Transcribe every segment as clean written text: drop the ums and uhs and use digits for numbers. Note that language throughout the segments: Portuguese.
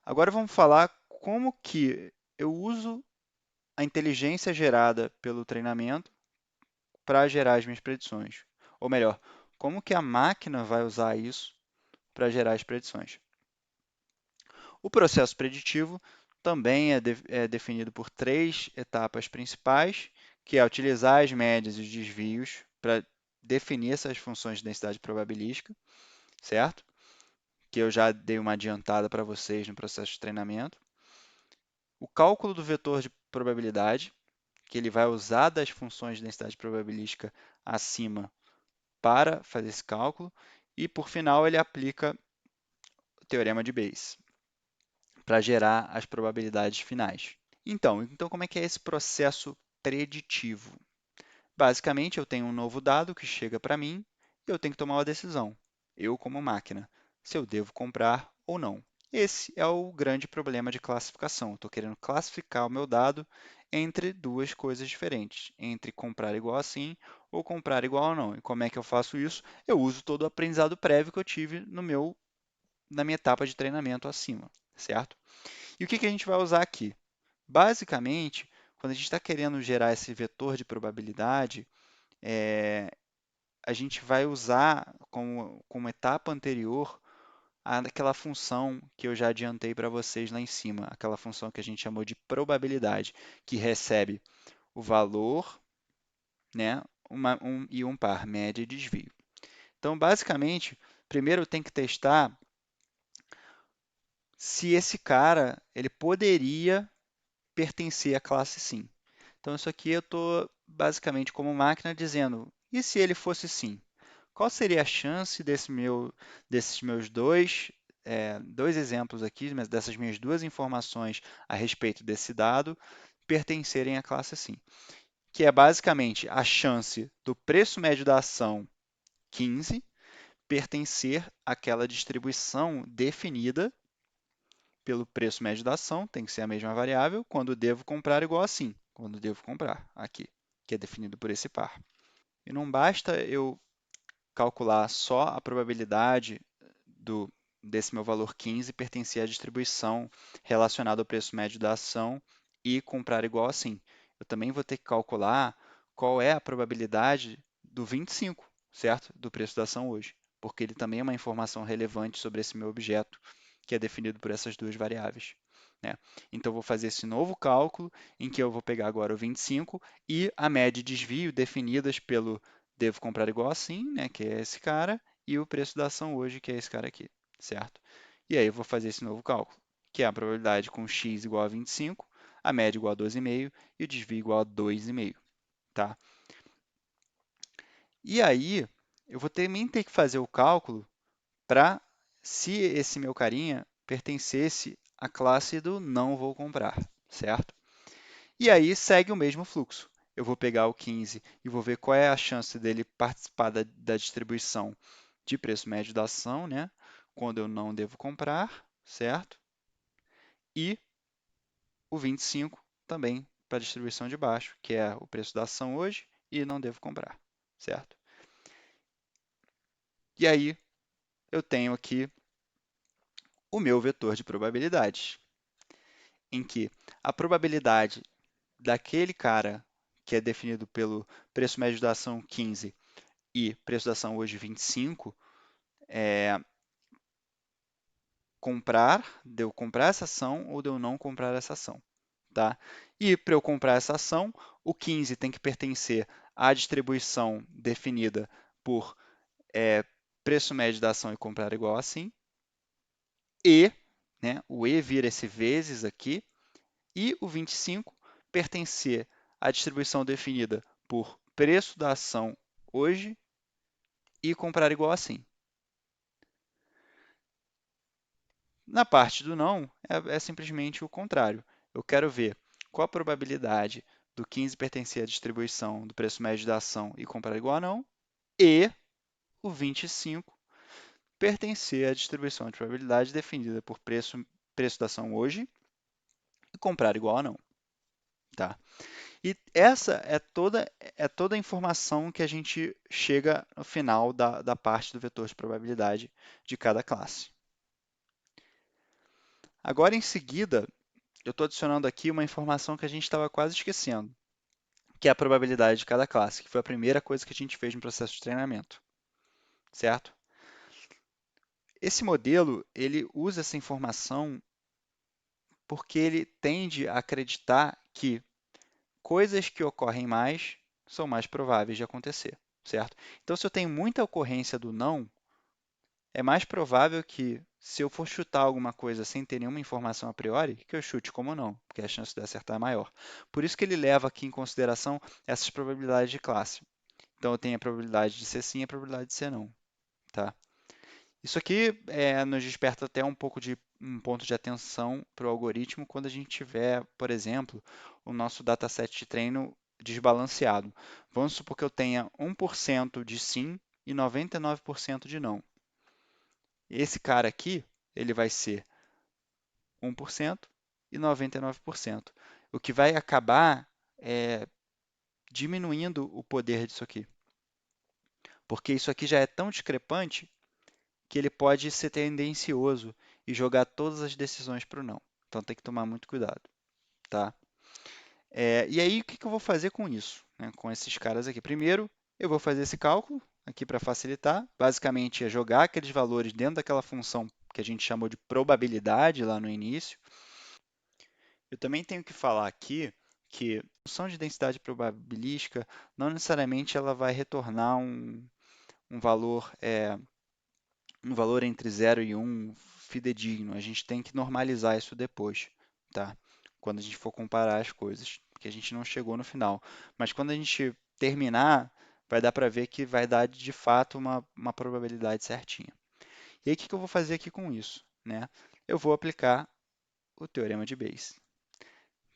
Agora vamos falar como que eu uso a inteligência gerada pelo treinamento para gerar as minhas predições. Ou melhor, como que a máquina vai usar isso para gerar as predições. O processo preditivo também é definido por três etapas principais, que é utilizar as médias e os desvios para definir essas funções de densidade probabilística, certo? Que eu já dei uma adiantada para vocês no processo de treinamento. O cálculo do vetor de probabilidade, que ele vai usar das funções de densidade probabilística acima para fazer esse cálculo. E, por final, ele aplica o teorema de Bayes para gerar as probabilidades finais. Então, como é que é esse processo preditivo? Basicamente, eu tenho um novo dado que chega para mim e eu tenho que tomar uma decisão, eu como máquina, se eu devo comprar ou não. Esse é o grande problema de classificação. Estou querendo classificar o meu dado entre duas coisas diferentes, entre comprar igual a sim ou comprar igual a não. E como é que eu faço isso? Eu uso todo o aprendizado prévio que eu tive na minha etapa de treinamento acima, certo? E o que a gente vai usar aqui? Basicamente, quando a gente está querendo gerar esse vetor de probabilidade, é, a gente vai usar como etapa anterior aquela função que eu já adiantei para vocês lá em cima, aquela função que a gente chamou de probabilidade, que recebe o valor, né, e um par, média e desvio. Então, basicamente, primeiro eu tenho que testar se esse cara ele poderia pertencer à classe sim. Então, isso aqui eu estou basicamente como máquina dizendo, e se ele fosse sim? Qual seria a chance desses meus dois exemplos aqui, mas dessas minhas duas informações a respeito desse dado, pertencerem à classe sim? Que é basicamente a chance do preço médio da ação 15 pertencer àquela distribuição definida pelo preço médio da ação, tem que ser a mesma variável, quando devo comprar igual a sim, quando devo comprar, aqui, que é definido por esse par. E não basta eu calcular só a probabilidade desse meu valor 15 pertencer à distribuição relacionada ao preço médio da ação e comprar igual a sim. Eu também vou ter que calcular qual é a probabilidade do 25, certo? Do preço da ação hoje, porque ele também é uma informação relevante sobre esse meu objeto, que é definido por essas duas variáveis. Né? Então, eu vou fazer esse novo cálculo, em que eu vou pegar agora o 25 e a média de desvio definidas pelo devo comprar igual assim, né, que é esse cara, e o preço da ação hoje, que é esse cara aqui, certo? E aí eu vou fazer esse novo cálculo, que é a probabilidade com x igual a 25, a média igual a 12,5 e o desvio igual a 2,5, tá? E aí eu vou também ter que fazer o cálculo para se esse meu carinha pertencesse à classe do não vou comprar, certo? E aí segue o mesmo fluxo. Eu vou pegar o 15 e vou ver qual é a chance dele participar da distribuição de preço médio da ação, né? Quando eu não devo comprar, certo? E o 25 também para a distribuição de baixo, que é o preço da ação hoje e não devo comprar, certo? E aí eu tenho aqui o meu vetor de probabilidades, em que a probabilidade daquele cara que é definido pelo preço médio da ação 15 e preço da ação hoje 25, é de eu comprar essa ação ou de eu não comprar essa ação. Tá? E para eu comprar essa ação, o 15 tem que pertencer à distribuição definida por preço médio da ação e comprar igual assim, e, né, o E vira esse vezes aqui, e o 25 pertencer à distribuição definida por preço da ação hoje e comprar igual assim. Na parte do não, é simplesmente o contrário. Eu quero ver qual a probabilidade do 15 pertencer à distribuição do preço médio da ação e comprar igual a não, e o 25 pertencer à distribuição de probabilidade definida por preço da ação hoje e comprar igual a não. Tá? E essa é toda a informação que a gente chega no final da parte do vetor de probabilidade de cada classe. Agora, em seguida, eu estou adicionando aqui uma informação que a gente estava quase esquecendo, que é a probabilidade de cada classe, que foi a primeira coisa que a gente fez no processo de treinamento, certo? Esse modelo, ele usa essa informação porque ele tende a acreditar que coisas que ocorrem mais são mais prováveis de acontecer, certo? Então, se eu tenho muita ocorrência do não, é mais provável que, se eu for chutar alguma coisa sem ter nenhuma informação a priori, que eu chute como não, porque a chance de acertar é maior. Por isso que ele leva aqui em consideração essas probabilidades de classe. Então, eu tenho a probabilidade de ser sim e a probabilidade de ser não, tá? Isso aqui nos desperta até um pouco de um ponto de atenção para o algoritmo quando a gente tiver, por exemplo, o nosso dataset de treino desbalanceado. Vamos supor que eu tenha 1% de sim e 99% de não. Esse cara aqui, ele vai ser 1% e 99%, o que vai acabar diminuindo o poder disso aqui, porque isso aqui já é tão discrepante que ele pode ser tendencioso e jogar todas as decisões para o não. Então tem que tomar muito cuidado, tá? E aí, o que que eu vou fazer com isso, né, com esses caras aqui? Primeiro, eu vou fazer esse cálculo aqui para facilitar. Basicamente, é jogar aqueles valores dentro daquela função que a gente chamou de probabilidade lá no início. Eu também tenho que falar aqui que a função de densidade probabilística não necessariamente ela vai retornar um valor um valor entre 0 e 1 fidedigno. A gente tem que normalizar isso depois, tá? Quando a gente for comparar as coisas, porque a gente não chegou no final. Mas quando a gente terminar, vai dar para ver que vai dar de fato uma probabilidade certinha. E aí, o que que eu vou fazer aqui com isso, né? Eu vou aplicar o teorema de Bayes,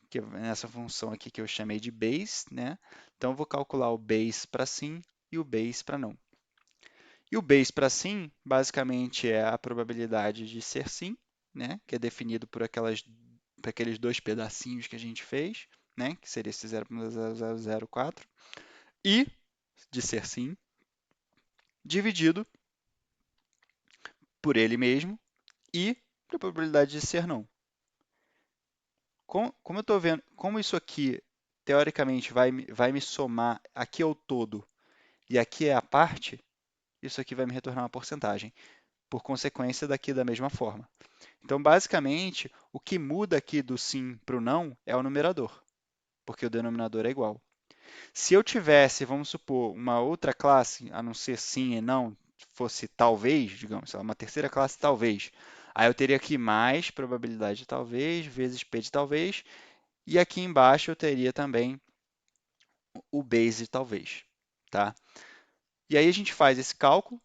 que é nessa função aqui que eu chamei de Bayes, né? Então, eu vou calcular o Bayes para sim e o Bayes para não. E o base para sim, basicamente, é a probabilidade de ser sim, né? Que é definido por aqueles dois pedacinhos que a gente fez, né? Que seria esse 0,0004. E de ser sim, dividido por ele mesmo e a probabilidade de ser não. Como eu estou vendo, como isso aqui, teoricamente, vai me somar aqui é o todo e aqui é a parte, isso aqui vai me retornar uma porcentagem, por consequência daqui da mesma forma. Então, basicamente, o que muda aqui do sim para o não é o numerador, porque o denominador é igual. Se eu tivesse, vamos supor, uma outra classe, a não ser sim e não, fosse talvez, digamos, uma terceira classe talvez, aí eu teria aqui mais probabilidade de talvez, vezes p de talvez, e aqui embaixo eu teria também o base de talvez, tá? E aí a gente faz esse cálculo,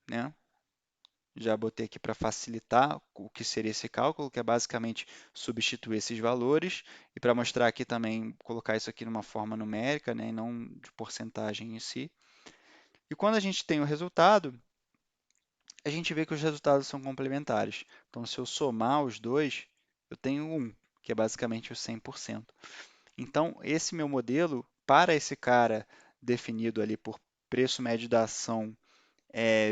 né? Já botei aqui para facilitar o que seria esse cálculo, que é basicamente substituir esses valores, e para mostrar aqui também, colocar isso aqui numa forma numérica, né, e não de porcentagem em si. E quando a gente tem o resultado, a gente vê que os resultados são complementares. Então, se eu somar os dois, eu tenho 1, que é basicamente o 100%. Então, esse meu modelo, para esse cara definido ali por preço médio da ação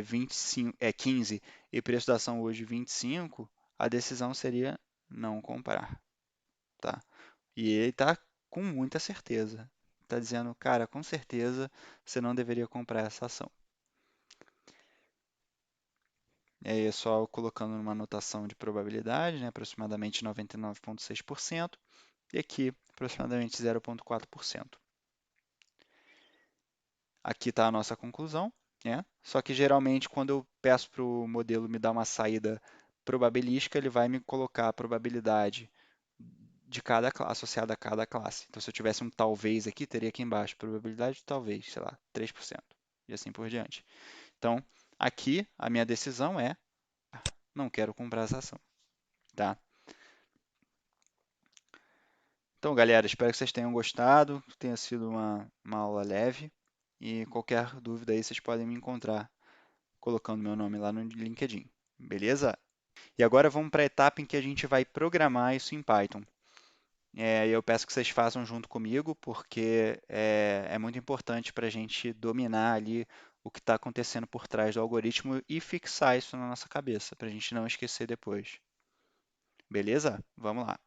25, 15 e preço da ação hoje 25, a decisão seria não comprar, tá? E ele está com muita certeza. Está dizendo, cara, com certeza você não deveria comprar essa ação. E aí é só colocando numa notação de probabilidade, né, aproximadamente 99,6%, e aqui aproximadamente 0,4%. Aqui está a nossa conclusão, né? Só que geralmente quando eu peço para o modelo me dar uma saída probabilística, ele vai me colocar a probabilidade de associada a cada classe. Então, se eu tivesse um talvez aqui, teria aqui embaixo probabilidade de talvez, sei lá, 3%, e assim por diante. Então, aqui a minha decisão é não quero comprar essa ação, tá? Então, galera, espero que vocês tenham gostado, que tenha sido uma aula leve, e qualquer dúvida aí vocês podem me encontrar colocando meu nome lá no LinkedIn, beleza? E agora vamos para a etapa em que a gente vai programar isso em Python. Eu peço que vocês façam junto comigo, porque é muito importante para a gente dominar ali o que está acontecendo por trás do algoritmo e fixar isso na nossa cabeça, para a gente não esquecer depois. Beleza? Vamos lá.